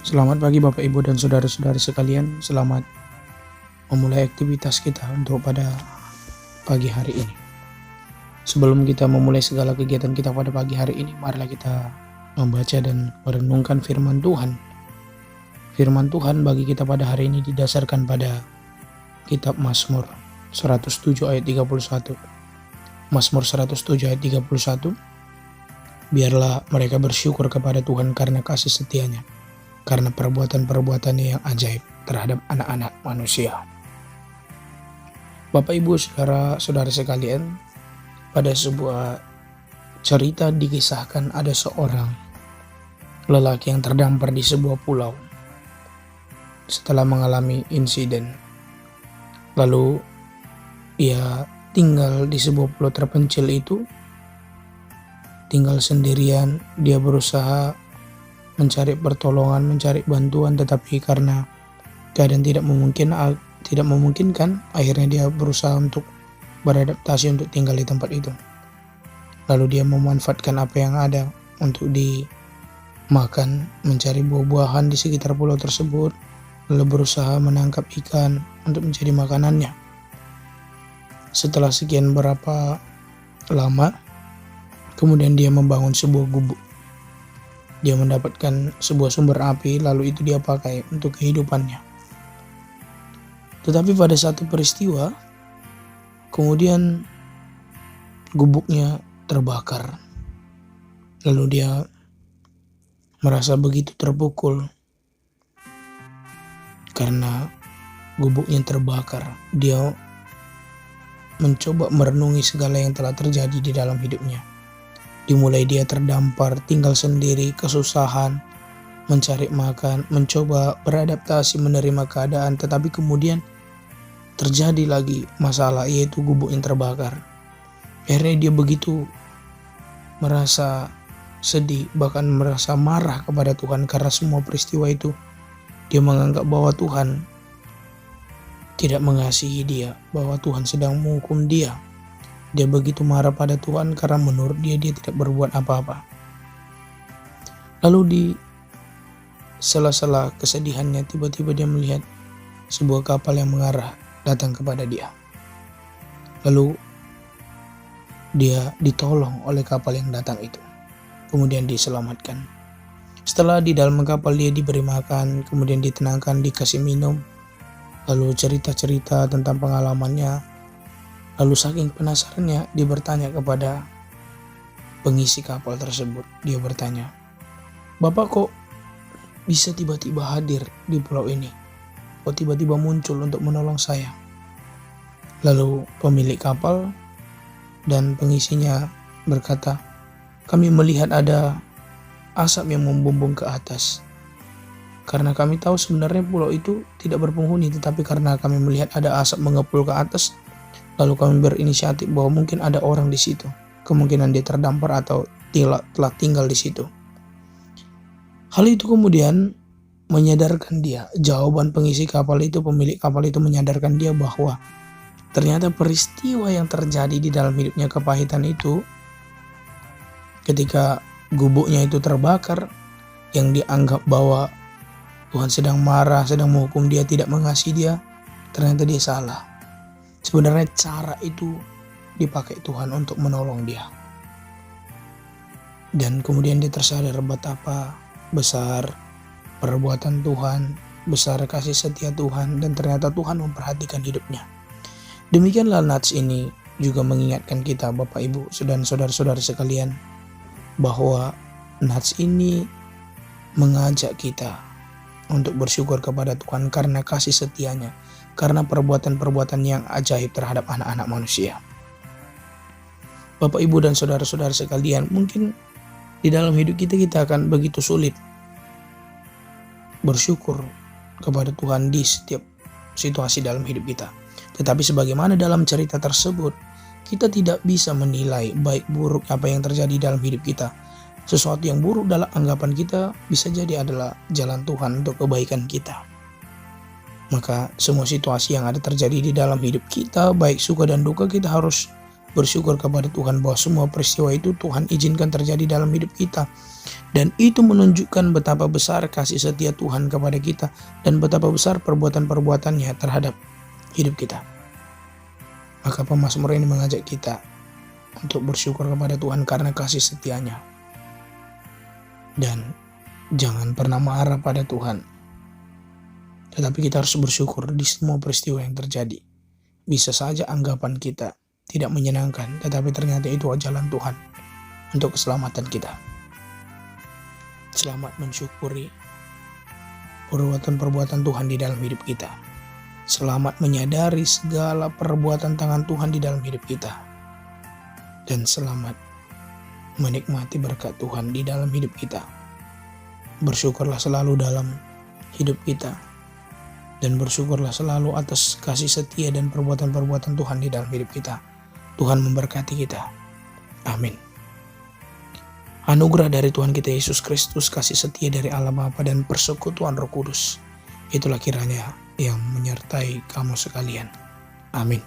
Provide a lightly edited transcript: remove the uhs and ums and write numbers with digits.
Selamat pagi Bapak Ibu dan saudara-saudara sekalian. Selamat memulai aktivitas kita untuk pada pagi hari ini. Sebelum kita memulai segala kegiatan kita pada pagi hari ini, marilah kita membaca dan merenungkan firman Tuhan. Firman Tuhan bagi kita pada hari ini didasarkan pada kitab Mazmur 107 ayat 31. Mazmur 107 ayat 31. Biarlah mereka bersyukur kepada Tuhan karena kasih setianya, karena perbuatan-perbuatannya yang ajaib terhadap anak-anak manusia. Bapak Ibu saudara-saudara sekalian, pada sebuah cerita dikisahkan ada seorang lelaki yang terdampar di sebuah pulau setelah mengalami insiden. Lalu ia tinggal di sebuah pulau terpencil itu, tinggal sendirian. Dia berusaha mencari pertolongan, mencari bantuan, tetapi karena keadaan tidak memungkinkan, akhirnya dia berusaha untuk beradaptasi untuk tinggal di tempat itu. Lalu dia memanfaatkan apa yang ada untuk dimakan, mencari buah-buahan di sekitar pulau tersebut, lalu berusaha menangkap ikan untuk menjadi makanannya. Setelah sekian berapa lama, kemudian dia membangun sebuah gubuk. Dia mendapatkan sebuah sumber api, lalu itu dia pakai untuk kehidupannya. Tetapi pada satu peristiwa, kemudian gubuknya terbakar. Lalu dia merasa begitu terpukul karena gubuknya terbakar. Dia mencoba merenungi segala yang telah terjadi di dalam hidupnya. Dimulai dia terdampar, tinggal sendiri, kesusahan, mencari makan, mencoba beradaptasi menerima keadaan, tetapi kemudian terjadi lagi masalah, yaitu gubuk yang terbakar. Akhirnya dia begitu merasa sedih, bahkan merasa marah kepada Tuhan karena semua peristiwa itu. Dia menganggap bahwa Tuhan tidak mengasihi dia, bahwa Tuhan sedang menghukum dia. Dia begitu marah pada Tuhan karena menurut dia tidak berbuat apa-apa. Lalu di sela-sela kesedihannya, tiba-tiba dia melihat sebuah kapal yang mengarah datang kepada dia. Lalu dia ditolong oleh kapal yang datang itu. Kemudian diselamatkan. Setelah di dalam kapal dia diberi makan, kemudian ditenangkan, dikasih minum. Lalu cerita-cerita tentang pengalamannya. Lalu saking penasarannya, dia bertanya kepada pengisi kapal tersebut. Dia bertanya, "Bapak kok bisa tiba-tiba hadir di pulau ini? Kok tiba-tiba muncul untuk menolong saya?" Lalu pemilik kapal dan pengisinya berkata, "Kami melihat ada asap yang membumbung ke atas. Karena kami tahu sebenarnya pulau itu tidak berpenghuni, tetapi karena kami melihat ada asap mengepul ke atas, lalu kami berinisiatif bahwa mungkin ada orang di situ. Kemungkinan dia terdampar atau telah tinggal di situ." Hal itu kemudian menyadarkan dia, jawaban pengisi kapal itu, pemilik kapal itu menyadarkan dia bahwa ternyata peristiwa yang terjadi di dalam hidupnya, kepahitan itu, ketika gubuknya itu terbakar, yang dianggap bahwa Tuhan sedang marah, sedang menghukum dia, tidak mengasihi dia, ternyata dia salah. Sebenarnya cara itu dipakai Tuhan untuk menolong dia. Dan kemudian dia tersadar betapa besar perbuatan Tuhan, besar kasih setia Tuhan, dan ternyata Tuhan memperhatikan hidupnya. Demikianlah nats ini juga mengingatkan kita Bapak Ibu dan saudara-saudara sekalian, bahwa nats ini mengajak kita untuk bersyukur kepada Tuhan karena kasih setianya, karena perbuatan-perbuatan yang ajaib terhadap anak-anak manusia. Bapak Ibu dan saudara-saudara sekalian, mungkin di dalam hidup kita akan begitu sulit bersyukur kepada Tuhan di setiap situasi dalam hidup kita. Tetapi sebagaimana dalam cerita tersebut, kita tidak bisa menilai baik buruk apa yang terjadi dalam hidup kita. Sesuatu yang buruk dalam anggapan kita bisa jadi adalah jalan Tuhan untuk kebaikan kita. Maka semua situasi yang ada terjadi di dalam hidup kita, baik suka dan duka, kita harus bersyukur kepada Tuhan bahwa semua peristiwa itu Tuhan izinkan terjadi dalam hidup kita. Dan itu menunjukkan betapa besar kasih setia Tuhan kepada kita dan betapa besar perbuatan-perbuatannya terhadap hidup kita. Maka pemazmur ini mengajak kita untuk bersyukur kepada Tuhan karena kasih setianya. Dan jangan pernah marah pada Tuhan. Tetapi kita harus bersyukur di semua peristiwa yang terjadi. Bisa saja anggapan kita tidak menyenangkan, tetapi ternyata itu jalan Tuhan untuk keselamatan kita. Selamat mensyukuri perbuatan-perbuatan Tuhan di dalam hidup kita. Selamat menyadari segala perbuatan tangan Tuhan di dalam hidup kita. Dan selamat menikmati berkat Tuhan di dalam hidup kita. Bersyukurlah selalu dalam hidup kita. Dan bersyukurlah selalu atas kasih setia dan perbuatan-perbuatan Tuhan di dalam hidup kita. Tuhan memberkati kita. Amin. Anugerah dari Tuhan kita Yesus Kristus, kasih setia dari Allah Bapa dan persekutuan Roh Kudus, itulah kiranya yang menyertai kamu sekalian. Amin.